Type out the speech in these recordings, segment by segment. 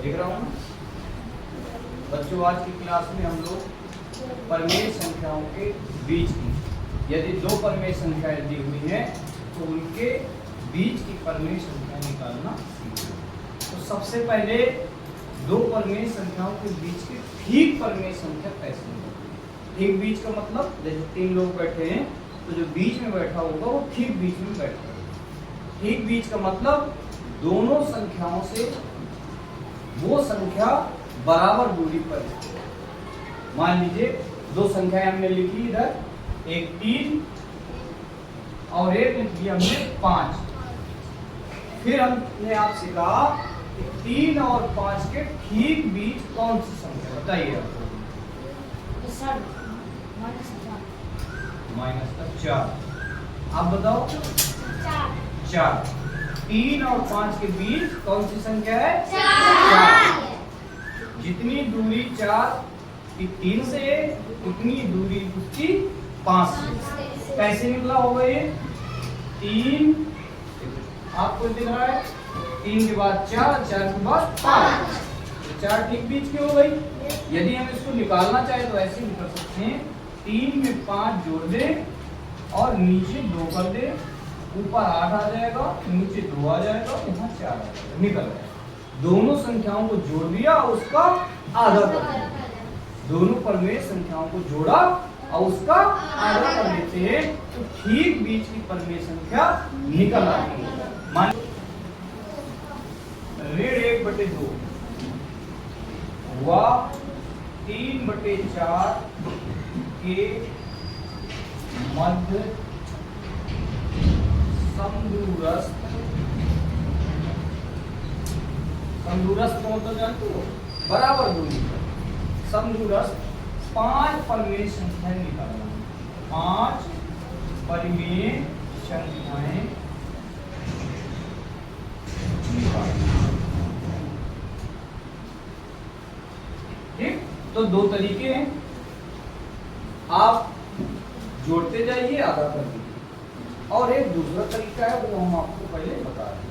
लिख रहा हूँ बच्चों। आज की क्लास में हम लोग परमेय संख्याओं के बीच की, यदि दो परमेय संख्याएं दी हुई हैं तो उनके बीच की परमेय संख्या निकालना सीखेंगे। तो सबसे पहले दो परमेय संख्याओं के बीच की ठीक परमेय संख्या कैसे निकालें। ठीक बीच का मतलब जैसे तीन लोग बैठे हैं तो जो बीच में बैठा होगा वो ठीक बीच में बैठा होगा। ठीक बीच का मतलब दोनों संख्याओं से वो संख्या बराबर दूरी पर है। मान लीजिए दो संख्याएं हमने लिखी इधर, एक 3 और एक लिख दिया हमने 5। फिर हमने आपसे कहा कि 3 और 5 के ठीक बीच कौन सी संख्या बताइए आपको। माइनस का 4। आप बताओ 4। 3 और 5 के बीच कौन सी संख्या है? 4। जितनी दूरी 4 की 3 से है उतनी दूरी उसकी 5 से। कैसे निकला होगा ये? 3 आपको दिख रहा है, 3 के बाद 4, 4 के बाद 5, 4 ठीक बीच की हो गई। यदि हम इसको निकालना चाहे तो ऐसे भी कर सकते हैं, 3 में 5 जोड़ दे और नीचे 2 कर दे, ऊपर 8 आ जाएगा, नीचे 2 आ जाएगा, यहाँ 4 आ जाएगा, निकल गया। दोनों संख्याओं को जोड़ दिया और उसका आधा कर दिया। दोनों परमेय संख्याओं को जोड़ा और उसका आधा कर देते हैं तो ठीक बीच की परमेय संख्या निकल आती है। मान 1/2 व 3/4 के मध्य समदूरस्थ कौन तो जानते हो? बराबर दूरी पर समदूरस्थ 5 परमेय संख्याएं निकालना। 5 परमेय संख्याएं निकालना। ठीक, तो दो तरीके हैं, आप जोड़ते जाइए आधा कर दीजिए, और एक दूसरा तरीका है वो हम आपको पहले बता रहे हैं।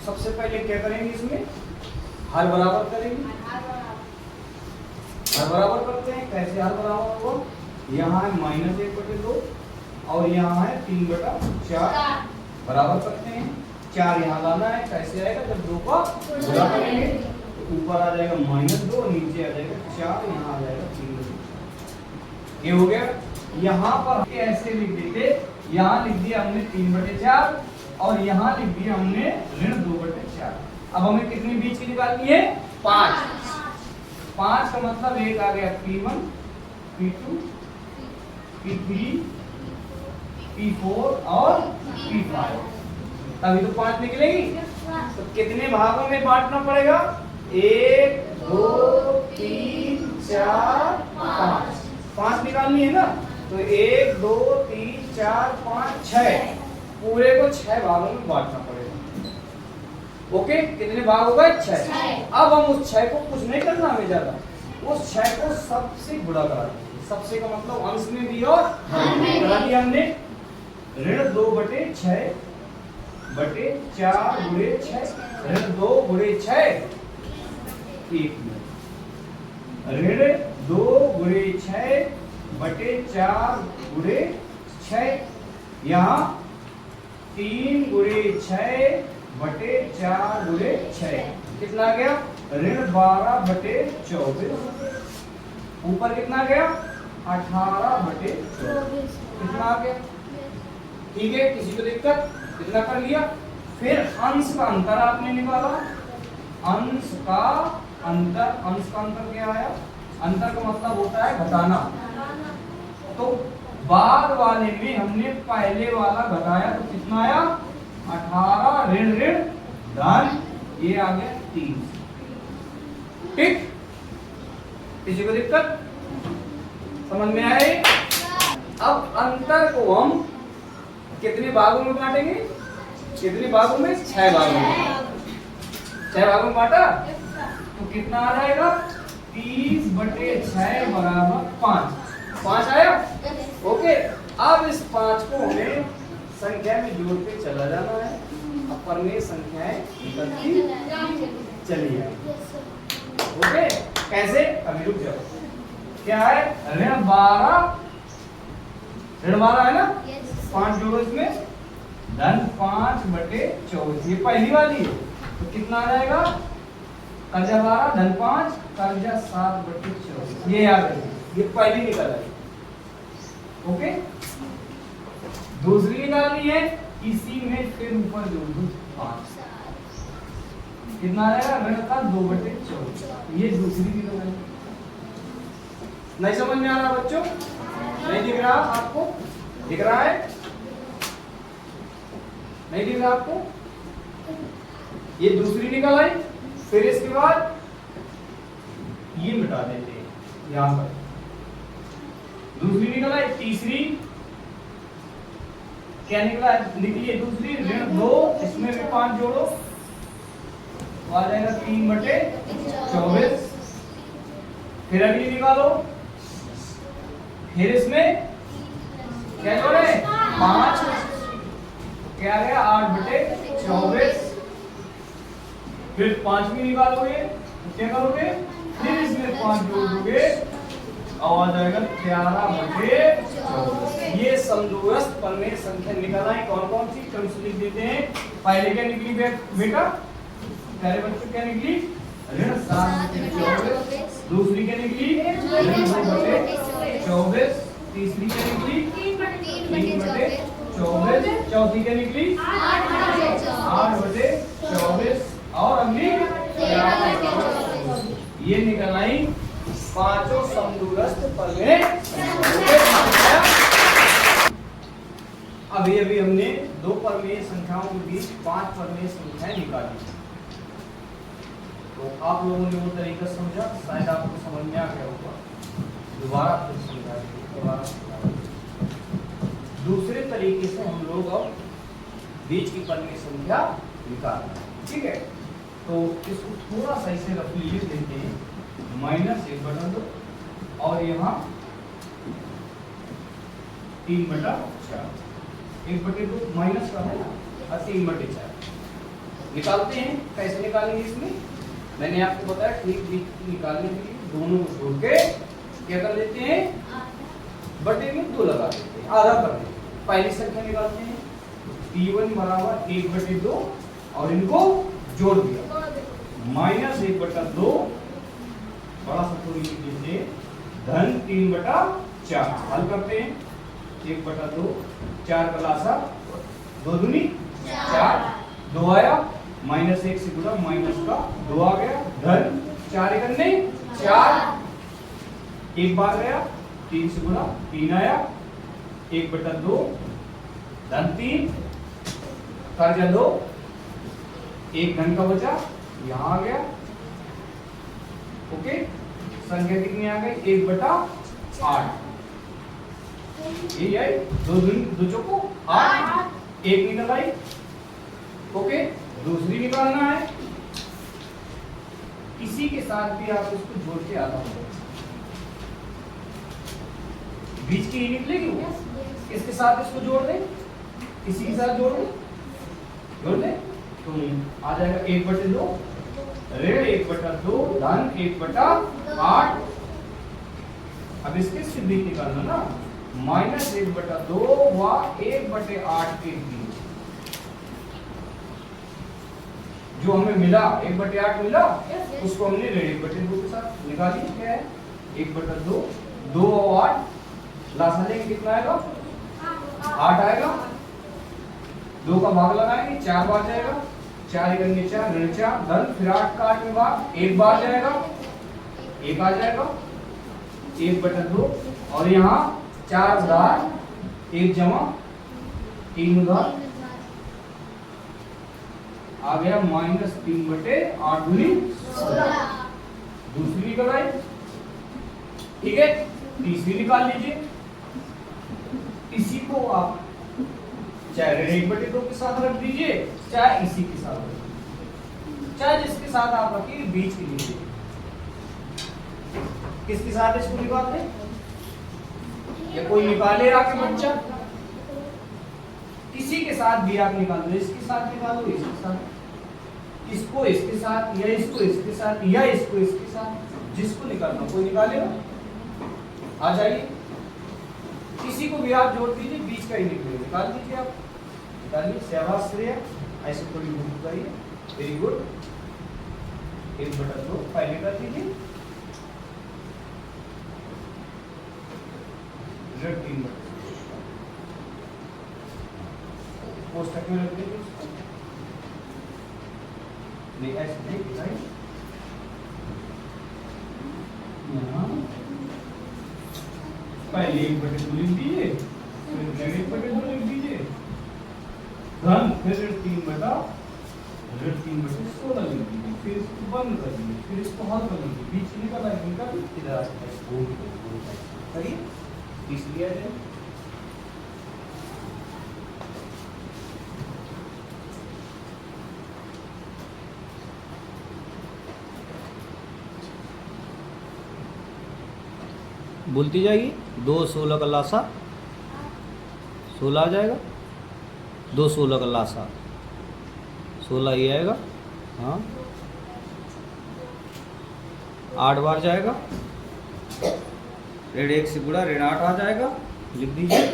सबसे पहले क्या करेंगे, इसमें हर बराबर करेंगे। हर बराबर करते हैं, कैसे हर बराबर होगा? यहाँ है -1/2 और यहाँ है 3/4 बराबर करते हैं। 4 यहाँ लाना है, कैसे आएगा? जब 2 का गुणा करेंगे तो ऊपर आ जाएगा -2, नीचे आ जाएगा 4, यहाँ आ जाएगा 3। ये हो गया। यहाँ पर ऐसे लिख देते, यहाँ लिख दिया हमने 3/4 और यहाँ लिख दिया हमने -2/4। अब हमें कितनी बीच की निकालनी है? 5। 5 का मतलब एक आ गया P1, P2, P3, P4 और P5। तभी तो 5 निकलेगी। तो कितने भागों में बांटना पड़ेगा? 1, 2, 3, 4, 5। 5 निकालनी है ना, तो 1, 2, 3, 4, 5, 6 पूरे को 6 भागों में बांटना पड़ेगा। ओके, कितने भाग हो गए? 6। अब हम उस 6 को कुछ नहीं करना हमें ज्यादा, उस 6 को सबसे गुणा करा देंगे। सबसे का मतलब अंश में भी और करा दिया हमने। 2/6 बटे 4 गुणे 6, 2 गुणे 6 1 में, 2 गुणे 6 बटे 4 गुणे 6, यहाँ 3 गुणे 6 बटे 4 गुणे 6 कितना आ गया? 12/24। ऊपर कितना गया? 18/24 कितना आ गया? ठीक है, किसी को दिक्कत? कितना कर लिया? फिर अंश का अंतर आपने निकाला। अंश का अंतर क्या आया? अंतर का मतलब होता है घटाना। तो बाद वाले में हमने पहले वाला घटाया तो कितना आया? 18 ऋण धन, ये आ गया 3। ठीक, किसी को दिक्कत? समझ में आए? अब अंतर को हम कितने भागों में बांटेंगे? कितने भागों में? 6 भागों में। 6 भागों में बांटा तो कितना आ जाएगा? 30/6 बराबर 5। 5 आया? ओके, अब इस 5 को हमें संख्या में जोड़ते चला जाना है। अब परमेय संख्याएं निकलती चली आएगी। ओके, कैसे? अभी रुक जाओ। क्या है? ऋण 12 है ना? 5 जोड़ो इसमें, धन 5/24। ये पहली वाली है, तो कितना आ जाएगा? कर्जा 12 धन 5 कर्जा 7/24। ये याद रखिए, ये पहली निकल आई। ओके, दूसरी निकालनी है, इसी में फिर ऊपर जोड़ दो 5। कितना आएगा? ऋण का 2/24। ये दूसरी निकल आई। नहीं समझ में आ रहा बच्चों? नहीं दिख रहा आपको? दिख रहा है? नहीं दिख रहा आपको? ये दूसरी निकल आई। फिर इसके बाद ये मिटा देते हैं यहां पर। दूसरी निकल आई। तीसरी क्या निकला? निकली है दूसरी ऋण 2, इसमें भी 5 जोड़ो, आ जाएगा 3/24। फिर अगली निकालो, फिर इसमें क्या जोड़े? 5, क्या आ गया? 8/24। फिर 5वीं निकालोगे, क्या करोगे? फिर इसमें 5 जोड़ दोगे, और आ जाएगा 11/24। ये समदूरस्थ प्रमेय संख्या निकल आई। कौन कौन सी? क्रम से लिख देते हैं। पहले क्या निकली बेटा? पहले बच्चों क्या निकली? ऋण 7/24। दूसरी क्या निकली? ऋण 2/24। तीसरी क्या निकली? 3/24। चौथी क्या निकली? 8/24। और अगली 11/24। ये निकल आई पांचों समदूरस्थ प्रमेय। अभी हमने 2 प्रमेय संख्याओं के बीच 5 प्रमेय संख्याएं निकाली। तो आप लोगों ने वो तरीका समझा, शायद आपको समझ में आ गया होगा। दोबारा फिर समझा दूसरे तरीके से हम लोग अब बीच की प्रमेय संख्या निकालते हैं। ठीक है, तो इसको थोड़ा सा इसे रफली लिख देते हैं। -1/2 और यहाँ 3/4। 1/2 माइनस का है ना, और 3/4 निकालते हैं। कैसे निकालेंगे? इसमें मैंने आपको बताया, ठीक बीच निकालने के लिए दोनों को जोड़ के क्या कर लेते हैं? बटे में 2 लगा देते हैं, आधा कर देते हैं। पहली संख्या निकालते हैं, P1 = 1/2 और इनको जोड़ दिया, -1/2 बड़ा सा तो लिख लीजिए, धन 3/4। हल करते हैं। 1/2, 4 का लासा, 2 दूनी 4, 2 आया, -1 से गुणा माइनस का 2 आ गया, धन 4 एकन्ने 4, 1 बार गया, 3 से गुणा 3 आया, 1/2 धन 3 कर्जा 2, 1 धन का बचा, यहाँ आ गया। ओके, संख्या कितनी आ गई? 1/8। ये आई 2 चौको 8, 1 निकल आई। ओके, दूसरी निकालना है, इसी के साथ भी आप इसको जोड़ के आधा हो, बीच की निकलेगी वो, इसके साथ इसको जोड़ दें, इसी के साथ जोड़ दें, तो आ जाएगा 1/2 ऋण 1/2 धन 1/8। अब इसके सिद्धि निकालना ना, -1/2 व 1/8 के बीच जो हमें मिला 1/8 मिला, उसको हमने ऋण 1/2 के साथ निकाली। क्या है? 1/2, 2 और 8 लासा लेंगे, कितना आएगा? 8 आएगा। 2 का भाग लगाएंगे, 4 बार जाएगा, 4 एकन्ने 4 ऋण 4 धन, फिर 8 का 8 में भाग 1 बार जाएगा, 1 आ जाएगा, 1/2 और यहाँ 4 उधार 1 जमा 3 उधार आ गया, -3/8 दूनी 16। दूसरी निकल आई। ठीक है, तीसरी निकाल लीजिए। इसी को आप चाहे ऋण 1/2 के साथ रख दीजिए, चाहे इसी के साथ रख दीजिए, चाहे जिसके साथ आप रखिए, बीच के लिए किसके साथ इसको निकालते हैं? या कोई निकाले आके बच्चा, किसी के साथ भी आप निकाल दो, इसके साथ निकालो, इसके साथ, इसको इसके साथ या इसको इसके साथ या इसको इसके साथ, जिसको निकालना कोई निकालेगा। आ जाइए, किसी को भी आप जोड़ दीजिए, बीच का ही निकलेगा, निकाल दीजिए आप, निकालिए। शाबाश श्रेया, ऐसे थोड़ी भूल जाइए, वेरी गुड। 1/2 पहले कर दीजिए, 3/2 कोष्टक में रख दीजिए उसको। नहीं ऐसे नहीं, राइट, यहाँ पहले 1/2 लिख दीजिए, फिर 1/2 लिख दीजिए, धन फिर 3/16 लिख दीजिए, फिर इसको बंद कर दीजिए, फिर इसको हल कर दीजिए, बीच निकल आएगा, निकल इधर आ सकता है, सही, इसलिए है। बोलती जाएगी, 2 16 का लासा 16 आ जाएगा, 2 16 का लासा 16 ही आएगा, हाँ 8 बार जाएगा, ऋण 1 से गुणा ऋण 8 आ जाएगा, लिख दीजिए,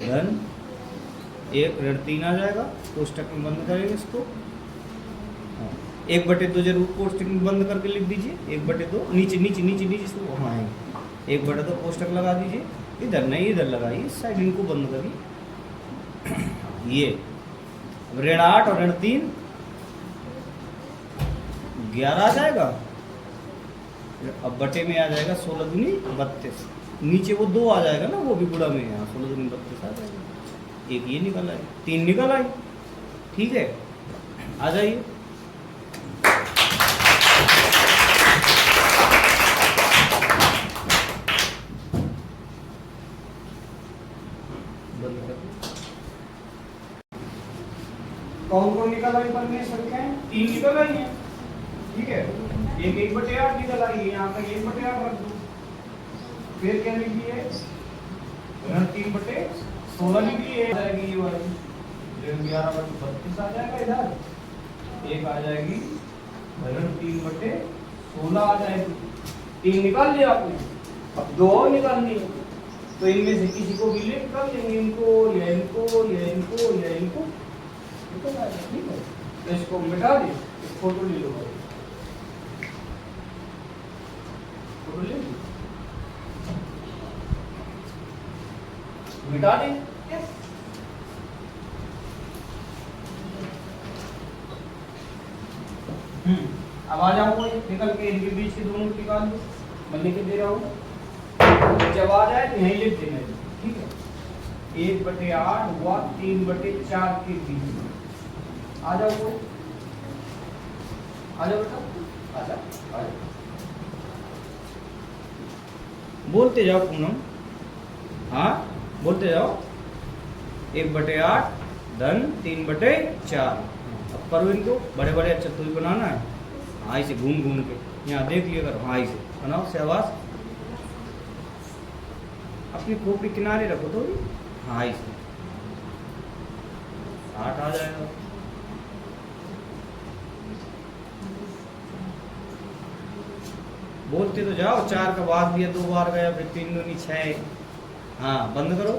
धन 1 ऋण 3 आ जाएगा, कोष्टक में बंद करेंगे इसको, 1/2 जरूर कोष्टक में बंद करके लिख दीजिए, 1/2 नीचे नीचे नीचे नीचे से वहाँ आएंगे, 1/2 कोष्टक लगा दीजिए, इधर नहीं इधर लगाइए, इस साइड इनको बंद करिए, ये ऋण 8 और ऋण 3 11 आ जाएगा, अब बटे में आ जाएगा 16 दूनी 32, नीचे वो 2 आ जाएगा ना, वो भी गुणा में, यहाँ 16 दूनी 32 आ जाएगा, एक ये निकल आए, 3 निकल आए, ठीक है। आ जाइए, कौन कौन निकल आई पर में संख्याएं? 3 निकल आई हैं, ठीक है, एक 1/8 निकल आई है, यहाँ तक 1/8 रख दो, फिर क्या लिखी है, 3/16 लिखी है, आ जाएगी ये वाली, 11/32 आ जाएगा, इधर एक आ जाएगी 3/16 आ जाएगी, 3 निकाल लिया आपने, अब 2 और निकालनी है, तो इनमें से किसी को भी निकाल लेंगे, इनको या इनको या इनको या इनको, ठीक है, तो इसको मिटा दे, फोटो ले लो, फोटो ले लो, मिटा दे, अब आ जाओ, कोई निकल के इनके बीच के दोनों निकाल दो, मैं लिख के दे रहा हूँ, जब आ जाए तो यहीं लिख देना, ठीक है, 1/8 हुआ 3/4 के बीच में, आ जाओ कोई, आ जाओ बेटा, आ जाओ, बोलते जाओ पूनम, हाँ बोलते जाओ, 1/8 धन 3/4, अब करो इनको, बड़े बड़े अक्षर तो भी बनाना है, हाँ इसे घूम घूम के, यहाँ देख लिया करो, हाँ इसे बनाओ, शाबाश, अपनी खोपड़ी किनारे रखो तो, हाँ इसे 8 आ जाएगा, बोलते तो जाओ, 4 का बाद दिया, 2 बार गया, फिर 3 दूनी 6, हाँ बंद करो,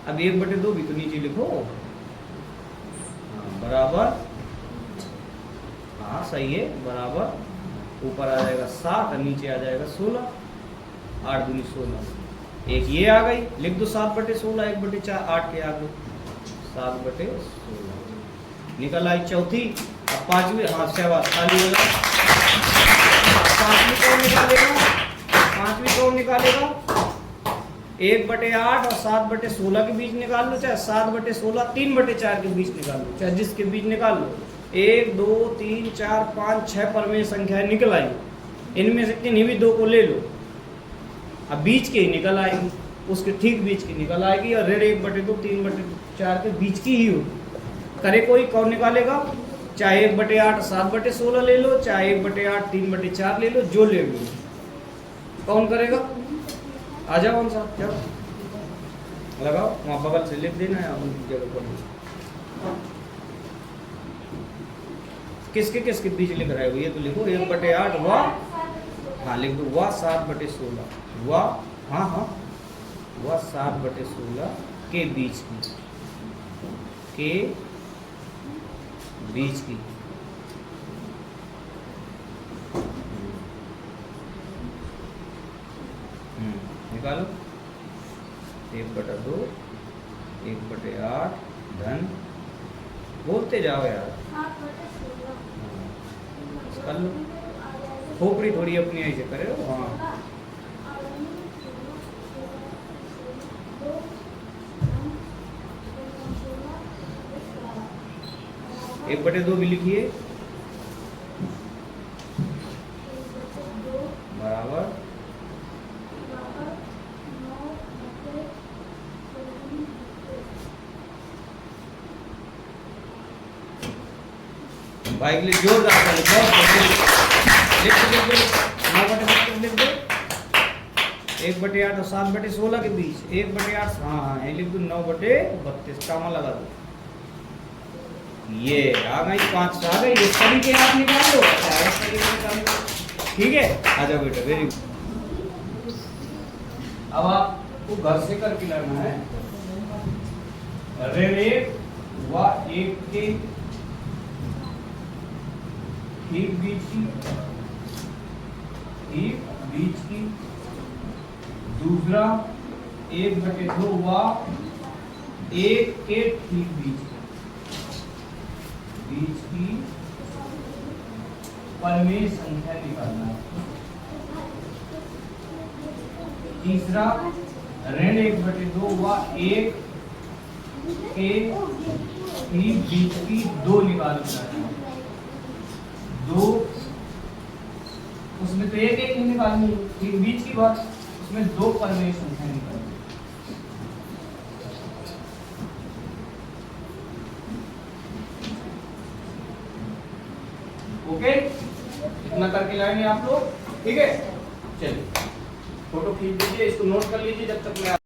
अब 1/2 भी तो नीचे लिखो, हाँ बराबर, हाँ सही है, बराबर, ऊपर आ जाएगा 7 और नीचे आ जाएगा 16, 8 दूनी 16, एक ये आ गई, लिख दो 7/16, 1/4 8 के आगे 7/16 निकल आई चौथी, अब 5वीं, हाँ शाबाश, खाली हो गया, 5वीं कौन निकालेगा, 5वीं कौन निकालेगा, 1/8 और 7/16 के बीच निकाल लो, चाहे 7/16 3/4 के बीच निकाल लो, चाहे जिसके बीच निकाल लो, 1 2 3 4 5 6 पर में संख्याएं निकल आई, इनमें से किन्हीं भी 2 को ले लो, अब बीच के ही निकल आएगी, उसके ठीक बीच की निकल आएगी, और ऋण 1/2 3/4 के बीच की ही होगी, करे कोई, कौन निकालेगा, चाहे 1/8 7/16 ले लो, चाहे 1/8 3/4 ले लो, जो ले लो, कौन करेगा, आ जाओ कौन सा, जाओ लगाओ, वहाँ बगल से लिख देना है, उनकी जगह पर किसके बीच लिख रहे हो, ये तो लिखो 1/8 व, हाँ लिख दो व 7/16 व, हाँ हाँ व 7/16 के बीच की निकालो 1/2 1/8 धन, बोलते जाओ यार, कर लो, खोपड़ी थोड़ी अपनी ऐसे करे हो, हाँ 1/2 भी लिखिए बराबर भाई के लिए जोरदार ताली, लिख दो 1/8 और 7/16 के बीच 1/8, हाँ लिख दो 9/32 कामा लगा दो, ये आ गई 5 आ गई, ये सभी के हाथ निकाल दो, ठीक है, आ जाओ बेटा, वेरी गुड। अब आपको घर से करके लाना है, ऋण 1 व 1 के ठीक बीच की, दूसरा 1/2 व 1 के ठीक बीच की परमेय संख्या निकालना है। तीसरा ऋण 1/2 व 1 के ठीक बीच की 2 निकालना है, 2 उसमें तो एक ही निकालनी है, ठीक बीच की बात, उसमें 2 परमेय संख्या निकालनी। ओके, इतना करके लाएंगे आप लोग, ठीक है, चलिए फोटो खींच लीजिए, इसको नोट कर लीजिए जब तक मैं